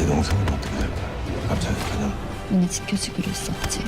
내 동생은 어떻게 될 거야? 갑자기 그냥 눈에 지켜주기로 했었지.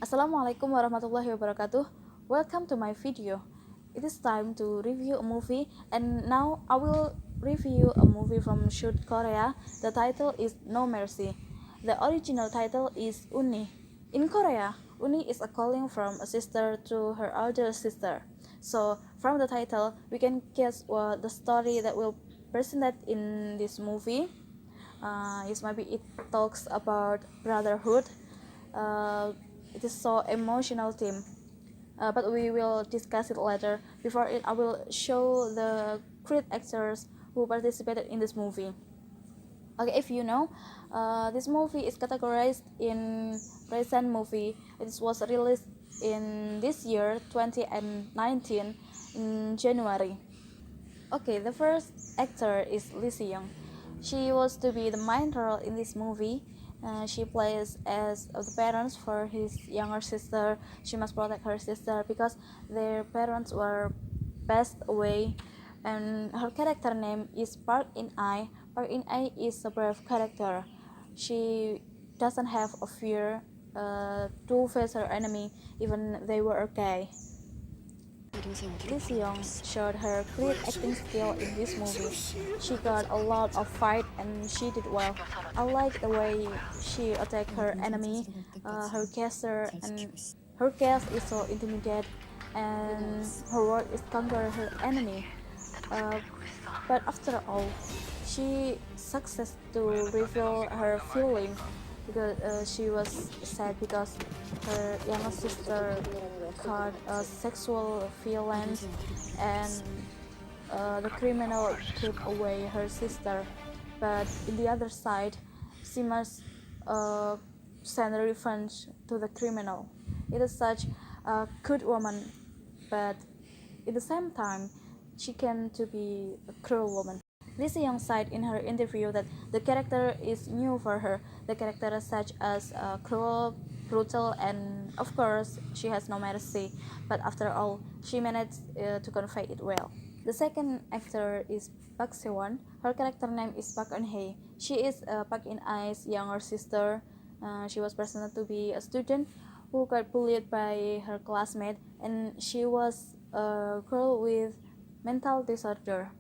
Assalamualaikum warahmatullahi wabarakatuh. Welcome to my video. It is time to review a movie, and now I will review a movie from South Korea. The title is No Mercy. The original title is Uni. In Korea, Uni is a calling from a sister to her older sister. So from the title, we can guess what the story that will presented in this movie. Yes, maybe it talks about brotherhood. It is so emotional theme, but we will discuss it later. Before it, I will show the great actors who participated in this movie. Okay, if you know, this movie is categorized in recent movie. It was released in this year 2019 in January. Okay, the first actor is Lee Si-young. She was to be the main role in this movie. She plays as the parents for his younger sister. She must protect her sister because their parents were passed away. And her character name is Park In-ae. Park In-ae is a brave character. She doesn't have a fear to face her enemy, even they were okay. Lee Si-young showed her great acting skill in this movie. She got a lot of fight and she did well. I like the way she attacked her enemy, her caster, and her cast is so intimidated, and her work is conquer her enemy. But after all, she success to reveal her feeling because she was sad because her younger sister caught sexual violence and the criminal took away her sister. But in the other side, she must send revenge to the criminal. It is such a good woman, but at the same time, she can to be a cruel woman. Lee Si-young said in her interview that the character is new for her. The character such as cruel, brutal, and of course she has no mercy. But after all, she managed to convey it well. The second actor is Park Se-won. Her character name is Park Eun-hye. She is Park In-ae's younger sister. She was presented to be a student who got bullied by her classmate, and she was a girl with mental disorder.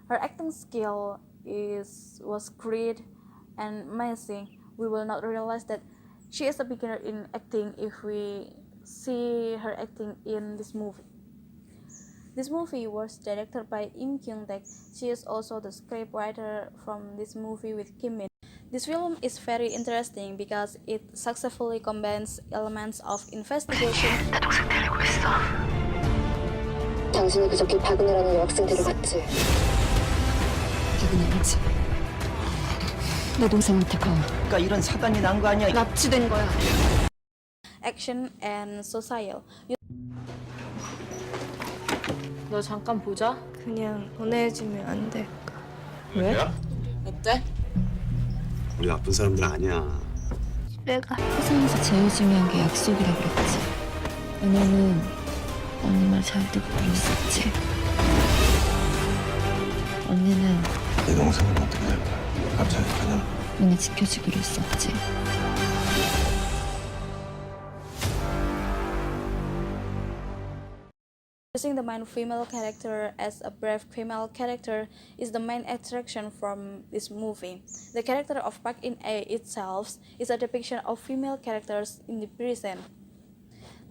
Her acting skill was great and amazing. We will not realize that she is a beginner in acting if we see her acting in this movie. This movie was directed by Im Kyung-taek. She is also the scriptwriter from this movie with Kim Min. This film is very interesting because it successfully combines elements of investigation. 내 동생 데리고 있어. 당신이 그저께 박은혜라는 여학생 데려갔지? 박은혜인지. 내 동생한테 가. 그러니까 이런 사단이 난 거 아니야? 납치된 거야. Action and social. 너 잠깐 보자. 그냥 보내주면 안 될까? 왜? 어때? 우리 나쁜 사람들 아니야. 내가 세상에서 제일 중요한 게 약속이라 그랬지. 은혜는 언니 말 잘 듣고 있었지. 언니는 내 동생은 어떻게 될 거야? 갑자기 그냥 은혜 지켜주기로 했었지. Using the main female character as a brave female character is the main attraction from this movie. The character of Park In-ae itself is a depiction of female characters in the present.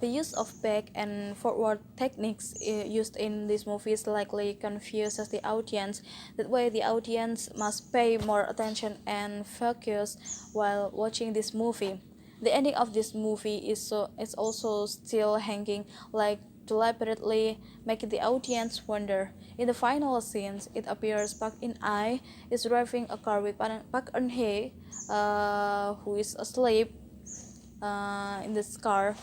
The use of back and forward techniques used in this movie likely confuses the audience. That way, the audience must pay more attention and focus while watching this movie. The ending of this movie is also still hanging, like deliberately making the audience wonder. In the final scenes, it appears Park In-ae is driving a car with Park Eun-hye, who is asleep in this car.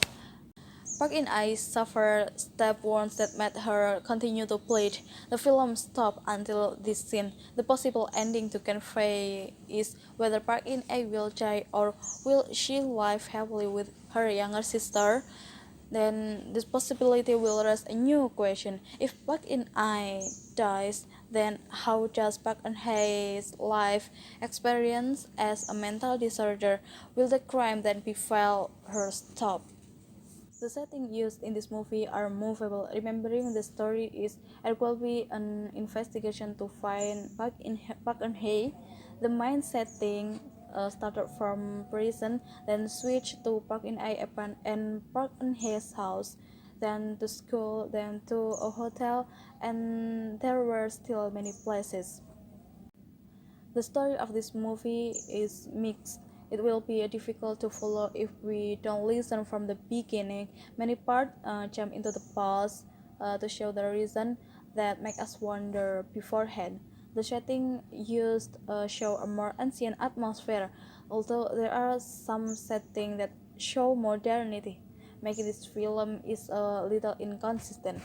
Park In-ae suffered stab wounds that made her continue to bleed. The film stopped until this scene. The possible ending to convey is whether Park In-ae will die or will she live happily with her younger sister. then this possibility will raise a new question. If Park In-ae dies, then how does Park In-ae's life experience as a mental disorder? Will the crime that befell her stop? The settings used in this movie are movable. Remembering the story is it will be an investigation to find Park In-hae. The main setting started from prison, then switched to Park In-ae and Park In-hae's house, then to school, then to a hotel, and there were still many places. The story of this movie is mixed. It will be difficult to follow if we don't listen from the beginning. Many parts jump into the past to show the reason that make us wonder beforehand. The setting used show a more ancient atmosphere, although there are some settings that show modernity, making this film is a little inconsistent.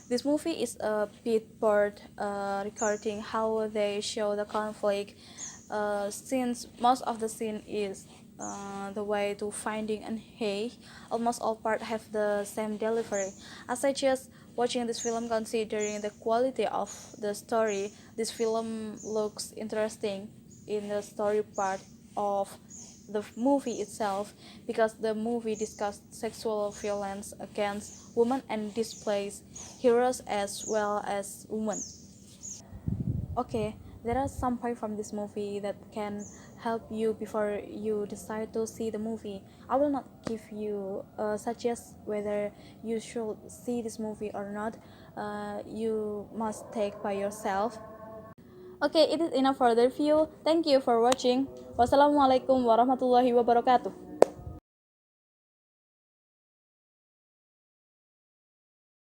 This movie is a bit bored regarding how they show the conflict, since most of the scene is the way to finding and hay. Almost all parts have the same delivery. As I just watching this film, considering the quality of the story, this film looks interesting in the story part of the movie itself, because the movie discussed sexual violence against women and displays heroes as well as women. Okay, there are some points from this movie that can help you before you decide to see the movie. I will not give you suggest whether you should see this movie or not. You must take by yourself. Okay, it is enough for the review. Thank you for watching. Wassalamualaikum warahmatullahi wabarakatuh.